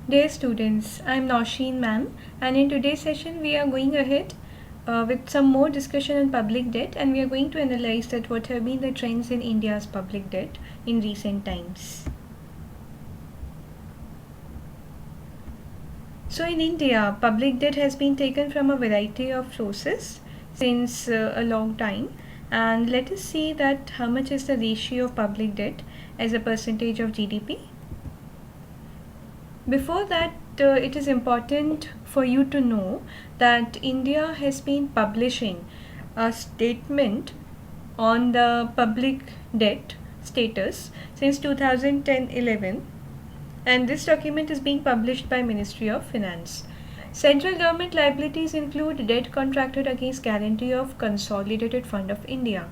Dear students, I am Nausheen ma'am, and in today's session we are going ahead with some more discussion on public debt, and we are going to analyze that what have been the trends in India's public debt in recent times. So in India, public debt has been taken from a variety of sources since a long time, and let us see that how much is the ratio of public debt as a percentage of GDP. Before that, it is important for you to know that India has been publishing a statement on the public debt status since 2010-11, and this document is being published by Ministry of Finance. Central government liabilities include debt contracted against guarantee of Consolidated Fund of India,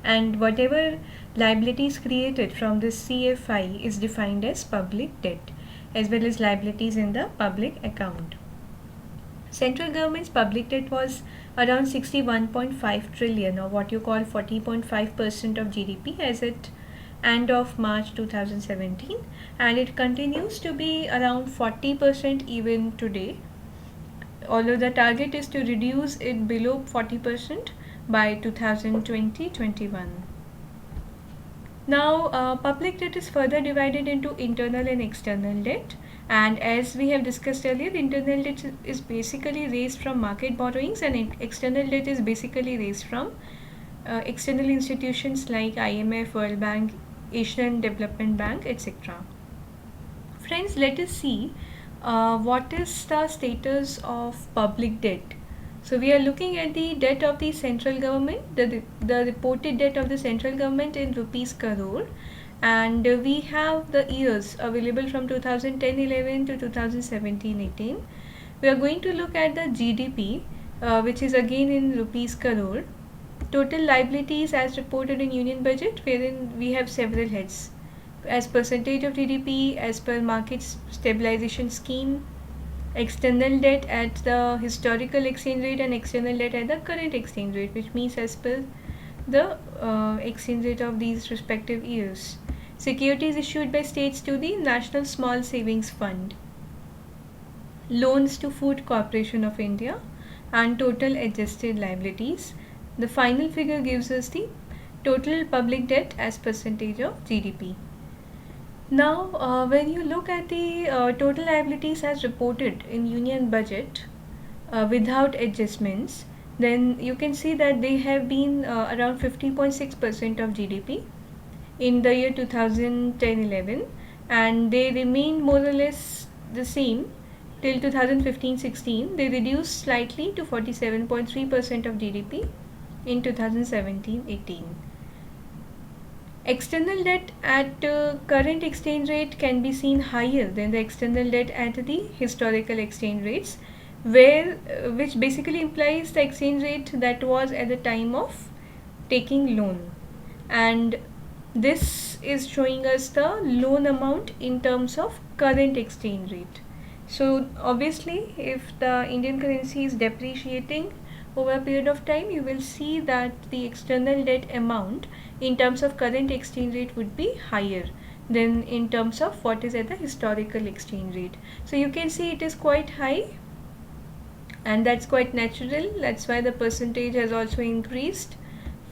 and whatever liabilities created from this CFI is defined as public debt, as well as liabilities in the public account. Central government's public debt was around 61.5 trillion, or what you call 40.5% of GDP as at end of March 2017, and it continues to be around 40% even today, although the target is to reduce it below 40% by 2020-21. Now, public debt is further divided into internal and external debt. And as we have discussed earlier, internal debt is basically raised from market borrowings, and external debt is basically raised from external institutions like IMF, World Bank, Asian Development Bank, etc. Friends, let us see what is the status of public debt. So we are looking at the debt of the central government, the reported debt of the central government in rupees crore, and we have the years available from 2010-11 to 2017-18. We are going to look at the GDP, which is again in rupees crore, total liabilities as reported in Union Budget, wherein we have several heads as percentage of GDP, as per market stabilization scheme, external debt at the historical exchange rate, and external debt at the current exchange rate, which means as per the exchange rate of these respective years. Securities issued by states to the National Small Savings Fund, loans to Food Corporation of India, and total adjusted liabilities. The final figure gives us the total public debt as percentage of GDP. Now, when you look at the total liabilities as reported in Union Budget without adjustments, then you can see that they have been around 50.6% of GDP in the year 2010-11, and they remain more or less the same till 2015-16. They reduced slightly to 47.3% of GDP in 2017-18. External debt at current exchange rate can be seen higher than the external debt at the historical exchange rates, which basically implies the exchange rate that was at the time of taking loan, and this is showing us the loan amount in terms of current exchange rate. So obviously, if the Indian currency is depreciating over a period of time, you will see that the external debt amount in terms of current exchange rate would be higher than in terms of what is at the historical exchange rate. So you can see it is quite high, and that's quite natural. That's why the percentage has also increased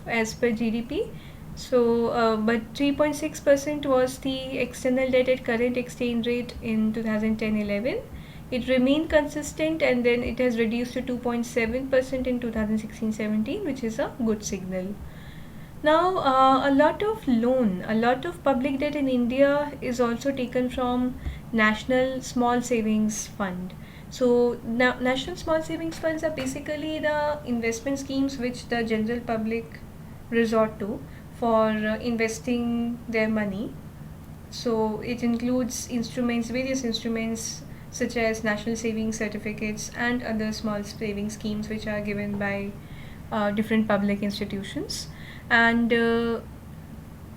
as per GDP. So, but 3.6% was the external debt at current exchange rate in 2010-11. It remained consistent, and then it has reduced to 2.7% in 2016-17, which is a good signal. Now, a lot of public debt in India is also taken from National Small Savings Fund. So, National Small Savings Funds are basically the investment schemes which the general public resort to for investing their money. So, it includes various instruments such as national savings certificates and other small savings schemes which are given by different public institutions. And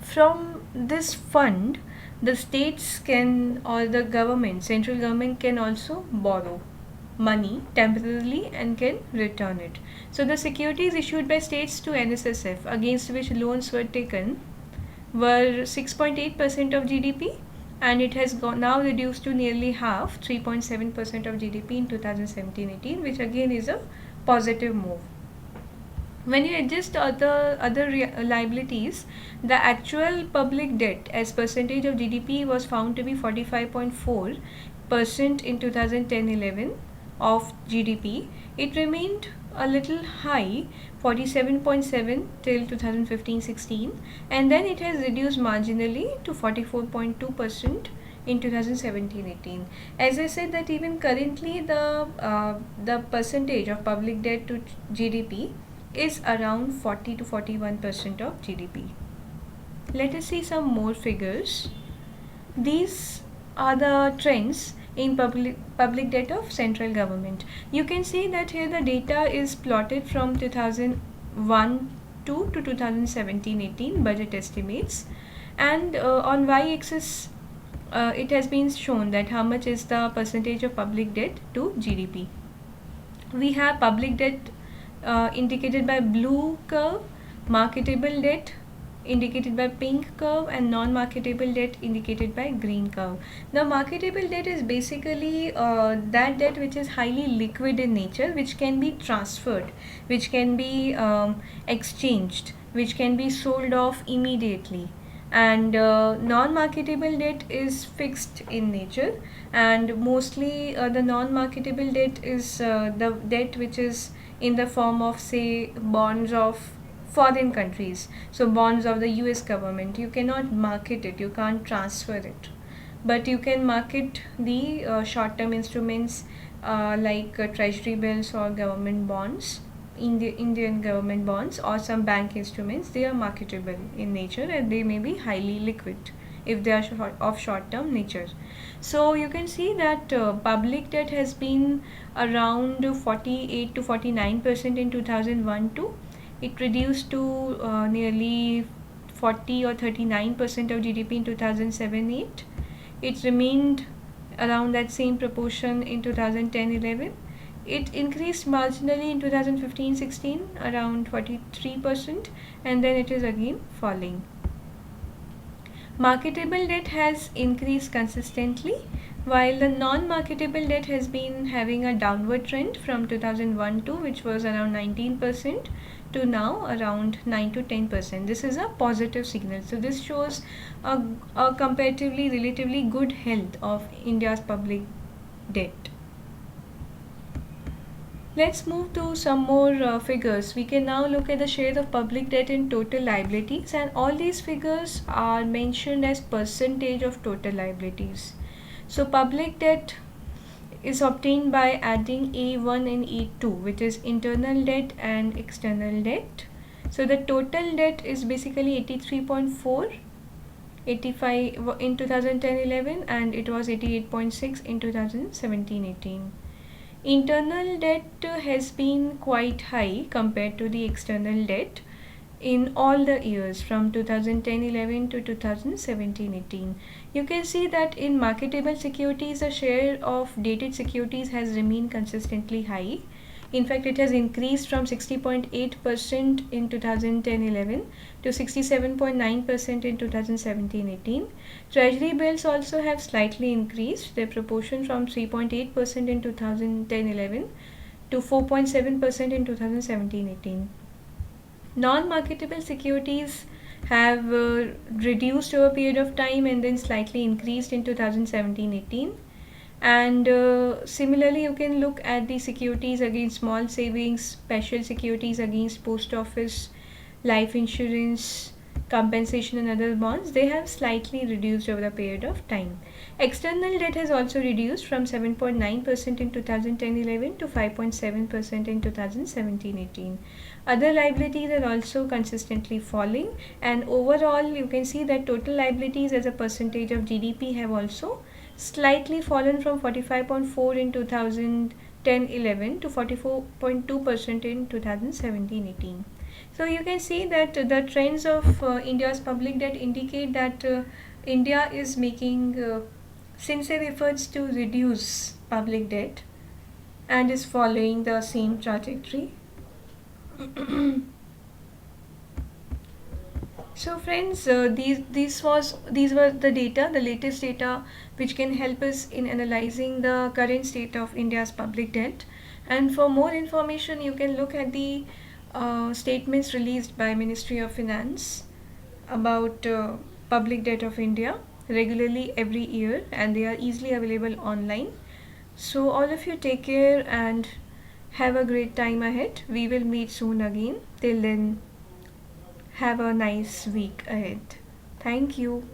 from this fund, the states can, or the government, central government can also borrow money temporarily and can return it. So the securities issued by states to NSSF against which loans were taken were 6.8% of GDP, and it has now reduced to nearly half, 3.7% of GDP in 2017-18, which again is a positive move. When you adjust other liabilities, the actual public debt as percentage of GDP was found to be 45.4% in 2010-11 of GDP. It remained a little high, 47.7 till 2015-16, and then it has reduced marginally to 44.2% in 2017-18. As I said, that even currently the percentage of public debt to GDP is around 40 to 41% of GDP. Let us see some more figures. These are the trends in public debt of central government. You can see that here the data is plotted from 2001 to 2017-18 budget estimates, and on y-axis it has been shown that how much is the percentage of public debt to GDP. We have public debt indicated by blue curve, marketable debt indicated by pink curve, and non-marketable debt indicated by green curve. Now marketable debt is basically that debt which is highly liquid in nature, which can be transferred, which can be exchanged, which can be sold off immediately. And non-marketable debt is fixed in nature, and mostly the non-marketable debt is the debt which is in the form of, say, bonds of foreign countries. So bonds of the US government, you cannot market it, you can't transfer it, but you can market the short-term instruments like treasury bills or government bonds, Indian government bonds, or some bank instruments. They are marketable in nature and they may be highly liquid if they are of short-term nature. So you can see that public debt has been around 48 to 49% in 2001 to it reduced to nearly 40 or 39% of GDP in 2007-8. It remained around that same proportion in 2010-11. It increased marginally in 2015-16 around 43%, and then it is again falling. Marketable debt has increased consistently, while the non-marketable debt has been having a downward trend from 2001 to, which was around 19%, to now around 9 to 10%. This is a positive signal. So this shows a comparatively relatively good health of India's public debt. Let's move to some more figures. We can now look at the share of public debt in total liabilities, and all these figures are mentioned as percentage of total liabilities. So public debt is obtained by adding A1 and A2, which is internal debt and external debt. So the total debt is basically 83.4, 85 in 2010-11, and it was 88.6 in 2017-18. Internal debt has been quite high compared to the external debt in all the years from 2010-11 to 2017-18. You can see that in marketable securities, the share of dated securities has remained consistently high. In fact, it has increased from 60.8% in 2010-11 to 67.9% in 2017-18. Treasury bills also have slightly increased their proportion from 3.8% in 2010-11 to 4.7% in 2017-18. Non-marketable securities have reduced over a period of time and then slightly increased in 2017-18. And similarly, you can look at the securities against small savings, special securities against post office, life insurance, compensation and other bonds. They have slightly reduced over a period of time. External debt has also reduced from 7.9% in 2010-11 to 5.7% in 2017-18. Other liabilities are also consistently falling, and overall you can see that total liabilities as a percentage of GDP have also slightly fallen from 45.4 in 2010-11 to 44.2% in 2017-18. So you can see that the trends of India's public debt indicate that India is making sincere efforts to reduce public debt and is following the same trajectory. So friends, these were the data, the latest data, which can help us in analyzing the current state of India's public debt. And for more information, you can look at the statements released by Ministry of Finance about public debt of India regularly every year, and they are easily available online. So all of you take care and have a great time ahead. We will meet soon again. Till then, have a nice week ahead. Thank you.